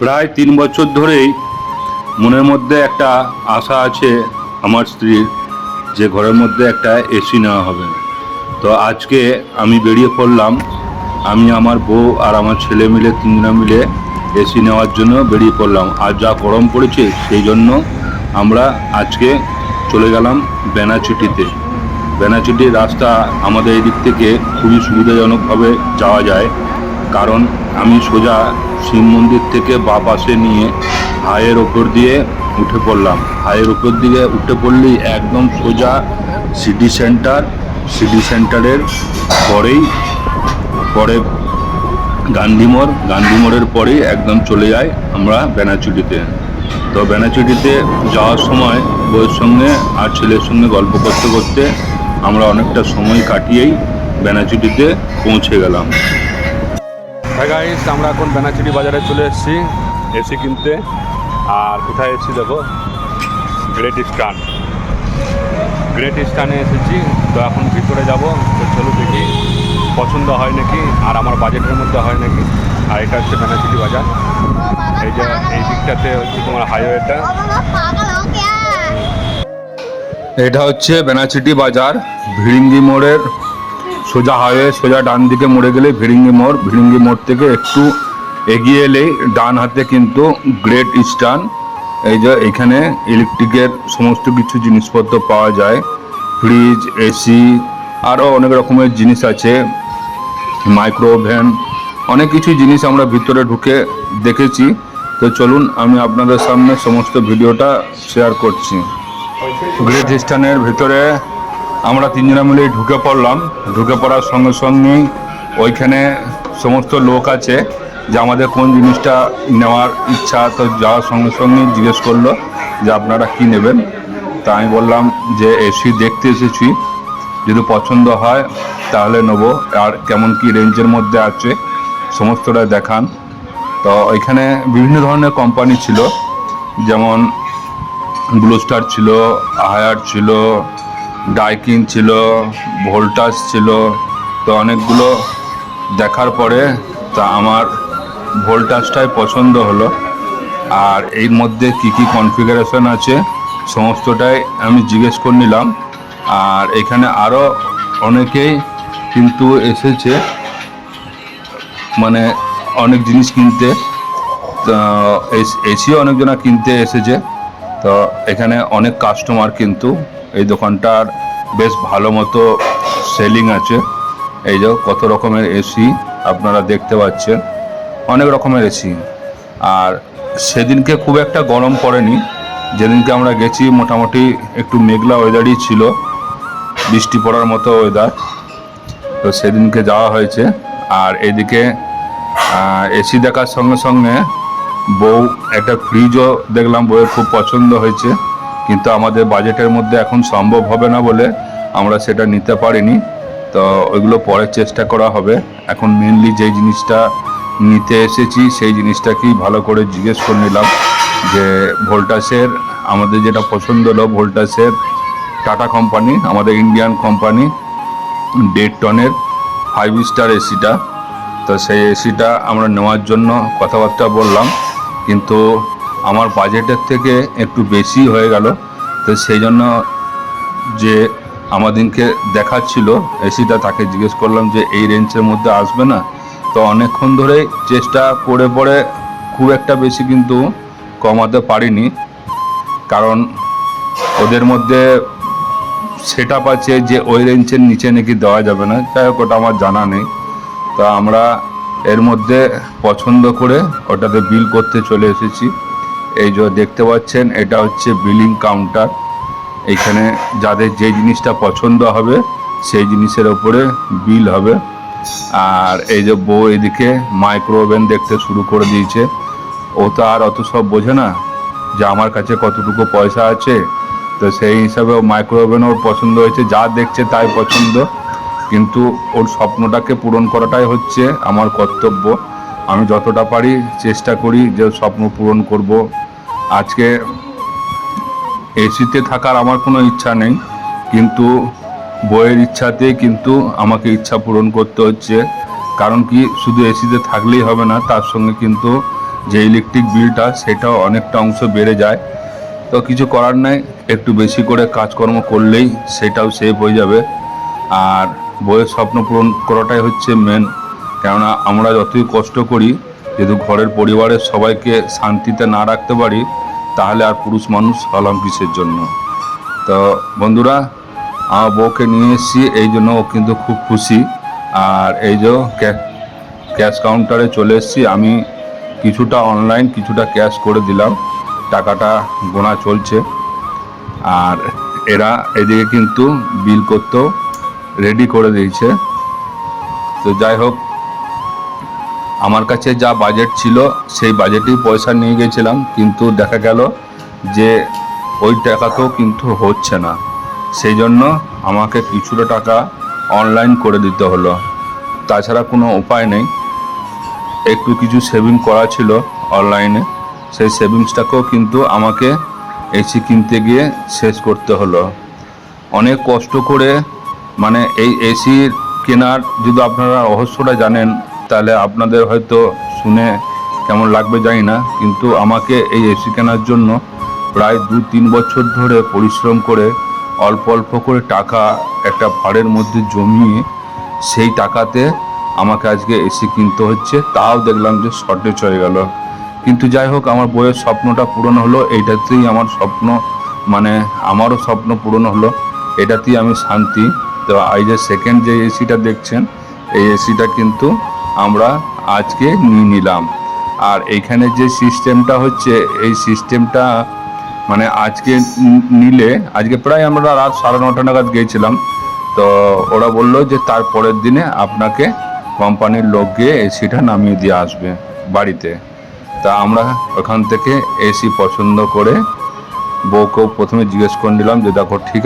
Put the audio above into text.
প্রায় 3 বছর ধরেই মনের মধ্যে একটা আশা আছে আমার স্ত্রীর, যে ঘরের মধ্যে একটা এসি নেওয়া হবে। তো আজকে আমি বেরিয়ে পড়লাম, আমি আমার বউ আর আমার ছেলে মিলে 3 জনা মিলে এসি নেওয়ার জন্য বেরিয়ে পড়লাম। আর যা গরম পড়েছে সেই জন্য আমরা আজকে চলে গেলাম বেনাচিটিতে। বেনাচিটির রাস্তা আমাদের এই দিক থেকে খুবই সুবিধাজনকভাবে যাওয়া যায়, কারণ আমি সোজা শিব মন্দির থেকে বা পাশে নিয়ে হাইয়ের ওপর দিয়ে উঠে পড়লাম। হাইয়ের ওপর দিকে উঠে পড়লেই একদম সোজা সিটি সেন্টার। সিটি সেন্টারের পরে গান্ধী মোড়ের পরেই একদম চলে যাই আমরা বেনাচিটিতে। তো বেনাচিটিতে যাওয়ার সময় বউয়ের সঙ্গে আর ছেলের সঙ্গে গল্প করতে করতে আমরা অনেকটা সময় কাটিয়েই বেনাচিটিতে পৌঁছে গেলাম। গাইস, আমরা এখন বেনাচিটি বাজারে চলে এসেছি এসি কিনতে। আর কোথায় এসেছি দেখো, গ্রেট ইস্টার্নে এসেছি। তো এখন ভিতরে যাব, তো চলো দেখি পছন্দ হয় নাকি আর আমার বাজেটের মধ্যে হয় নাকি। আর এটা হচ্ছে বেনাচিটি বাজার। এই যে এই দিকটাতে হচ্ছে তোমার হাইওয়েটা, এটা হচ্ছে বেনাচিটি বাজার। ভিড়িঙ্গি মোড়ের সোজা হাইওয়ে, সোজা ডান দিকে মোড়ে গেলে ভিড়িঙ্গি মোড়। ভিড়িঙ্গি মোড় থেকে একটু এগিয়ে এলেই ডান হাতে কিন্তু গ্রেট ইস্টার্ন। এই যে এখানে ইলেকট্রিকের সমস্ত কিছু জিনিসপত্র পাওয়া যায়, ফ্রিজ, এসি, আরও অনেক রকমের জিনিস আছে, মাইক্রো ওভেন, অনেক কিছু জিনিস আমরা ভিতরে ঢুকে দেখেছি। তো চলুন আমি আপনাদের সামনে সমস্ত ভিডিওটা শেয়ার করছি। গ্রেট ইস্টার্নের ভিতরে আমরা 3 জনা মিলে ঢুকে পড়লাম। ঢুকে পড়ার সঙ্গে সঙ্গেই ওইখানে সমস্ত লোক আছে যে আমাদের কোন জিনিসটা নেওয়ার ইচ্ছা। তো যাওয়ার সঙ্গে সঙ্গে জিজ্ঞেস করলো যে আপনারা কি নেবেন। তা আমি বললাম যে এসি দেখতে এসেছি, যদি পছন্দ হয় তাহলে নেবো, আর কেমন কি রেঞ্জের মধ্যে আছে সমস্তটা দেখান। তো এখানে বিভিন্ন ধরনের কোম্পানি ছিল, যেমন ব্লু স্টার ছিল, হায়ার ছিল, ডাইকিন ছিল, ভোল্টাস ছিল। তো অনেকগুলো দেখার পরে তা আমার ভোল্টাসটাই পছন্দ হলো। আর এর মধ্যে কি কি কনফিগারেশন আছে সমস্তটাই আমি জিজ্ঞেস করে নিলাম। আর এখানে আরও অনেকেই কিন্তু এসেছে, মানে অনেক জিনিস কিনতে। এসিও অনেকজনা কিনতে এসেছে। তো এখানে অনেক কাস্টমার কিন্তু এই দোকানটার বেশ ভালো মতো সেলিং আছে। এই যে কত রকমের এসি আপনারা দেখতে পাচ্ছেন, অনেক রকমের এসি। আর সেদিনকে খুব একটা গরম পড়েনি, যেদিনকে আমরা গেছি মোটামুটি একটু মেঘলা ওয়েদারই ছিল, বৃষ্টি পড়ার মতো ওয়েদার। তো সেদিনকে যাওয়া হয়েছে। আর এদিকে এসি দেখার সঙ্গে সঙ্গে বউ একটা ফ্রিজও দেখলাম, বউয়ের খুব পছন্দ হয়েছে, কিন্তু আমাদের বাজেটের মধ্যে এখন সম্ভব হবে না বলে আমরা সেটা নিতে পারিনি। তো ওইগুলো পরে চেষ্টা করা হবে। এখন মেনলি যেই জিনিসটা নিতে এসেছি সেই জিনিসটাকেই ভালো করে জিজ্ঞেস করে নিলাম যে ভোল্টাসের আমাদের যেটা পছন্দ হলো, ভোল্টাসের টাটা কোম্পানি, আমাদের ইন্ডিয়ান কোম্পানি 1.5 টনের 5 স্টার এসিটা। তো সেই এসিটা আমরা নেওয়ার জন্য কথাবার্তা বললাম, কিন্তু আমার বাজেটের থেকে একটু বেশি হয়ে গেল। তো সেই জন্য যে আমাদেরকে দেখাচ্ছিল এসিটা, তাকে জিজ্ঞেস করলাম যে এই রেঞ্জের মধ্যে আসবে না। তো অনেকক্ষণ ধরেই চেষ্টা করে পরে খুব একটা বেশি কিন্তু কমাতে পারিনি, কারণ ওদের মধ্যে সেট আপ আছে যে ওই রেঞ্জের নিচে নাকি দেওয়া যাবে না। যাই হোক, ওটা আমার জানা নেই। তো আমরা এর মধ্যে পছন্দ করে ওটাতে বিল করতে চলে এসেছি। এই যে দেখতে পাচ্ছেন, এটা হচ্ছে বিলিং কাউন্টার। এইখানে যাদের যে জিনিসটা পছন্দ হবে সেই জিনিসের ওপরে বিল হবে। আর এই যে বউ এদিকে মাইক্রো ওভেন দেখতে শুরু করে দিয়েছে। ও তো আর অত সব বোঝে না যে আমার কাছে কতটুকু পয়সা আছে। তো সেই হিসাবে মাইক্রো ওভেন ওর পছন্দ হয়েছে, যা দেখছে তাই পছন্দ। কিন্তু ওর স্বপ্নটাকে পূরণ করাটাই হচ্ছে আমার কর্তব্য। আমি যতটা পারি চেষ্টা করি যে স্বপ্ন পূরণ করব। আজকে এসিতে থাকার আমার কোনো ইচ্ছা নেই, কিন্তু বইয়ের ইচ্ছাতেই কিন্তু আমাকে ইচ্ছা পূরণ করতে হচ্ছে। কারণ কি, শুধু এসিতে থাকলেই হবে না, তার সঙ্গে কিন্তু যে ইলেকট্রিক বিলটা সেটাও অনেকটা অংশ বেড়ে যায়। তো কিছু করার নাই, একটু বেশি করে কাজকর্ম করলেই সেটাও সেভ হয়ে যাবে। আর বইয়ের স্বপ্ন পূরণ করাটাই হচ্ছে মেন। কেননা আমরা যতই কষ্ট করি, যদি ঘরের পরিবারের সবাইকে শান্তিতে না রাখতে পারি, তাহলে আর পুরুষ মানুষ হলাম কিসের জন্য। তো বন্ধুরা, আমার বউকে নিয়ে এসেছি, এই জন্য ও কিন্তু খুব খুশি। আর এই যে ক্যাশ কাউন্টারে চলে এসেছি আমি, কিছুটা অনলাইন কিছুটা ক্যাশ করে দিলাম, টাকাটা গোনা চলছে। আর এরা এদিকে কিন্তু বিল করতেও রেডি করে দিয়েছে। তো যাই হোক, আমার কাছে যা বাজেট ছিল সেই বাজেটেই পয়সা নিয়ে গেছিলাম, কিন্তু দেখা গেল যে ওই টাকাতেও কিন্তু হচ্ছে না। সেই জন্য আমাকে কিছুটা টাকা অনলাইন করে দিতে হলো, তাছাড়া কোনো উপায় নেই। একটু কিছু সেভিং করা ছিল অনলাইনে, সেই সেভিংসটাকেও কিন্তু আমাকে এসি কিনতে গিয়ে শেষ করতে হলো। অনেক কষ্ট করে, মানে এই এসির কেনার যদি আপনারা রহস্যটা জানেন, তাহলে আপনাদের হয়তো শুনে কেমন লাগবে জানি না, কিন্তু আমাকে এই এসি কেনার জন্য প্রায় 2-3 বছর ধরে পরিশ্রম করে অল্প অল্প করে টাকা একটা ভাড়ের মধ্যে জমিয়ে সেই টাকাতে আমাকে আজকে এসি কিনতে হচ্ছে। তাও দেখলাম যে শর্টেজ হয়ে গেল। কিন্তু যাই হোক, আমার বইয়ের স্বপ্নটা পূরণ হলো, এইটাতেই আমার স্বপ্ন, মানে আমারও স্বপ্ন পূরণ হলো, এটাতেই আমি শান্তি। তো এই যে সেকেন্ড যে এসিটা দেখছেন, এই এসিটা কিন্তু আমরা আজকে নিয়ে নিলাম। আর এইখানে যে সিস্টেমটা হচ্ছে, এই সিস্টেমটা মানে আজকে নিলে, আজকে প্রায় আমরা রাত 9:30 নাগাদ গিয়েছিলাম। তো ওরা বললো যে তারপরের দিনে আপনাকে কোম্পানির লোক গিয়ে এসিটা নামিয়ে দিয়ে আসবে বাড়িতে। তা আমরা ওখান থেকে এসি পছন্দ করে বউকেও প্রথমে জিজ্ঞেস করে নিলাম যে দেখো ঠিক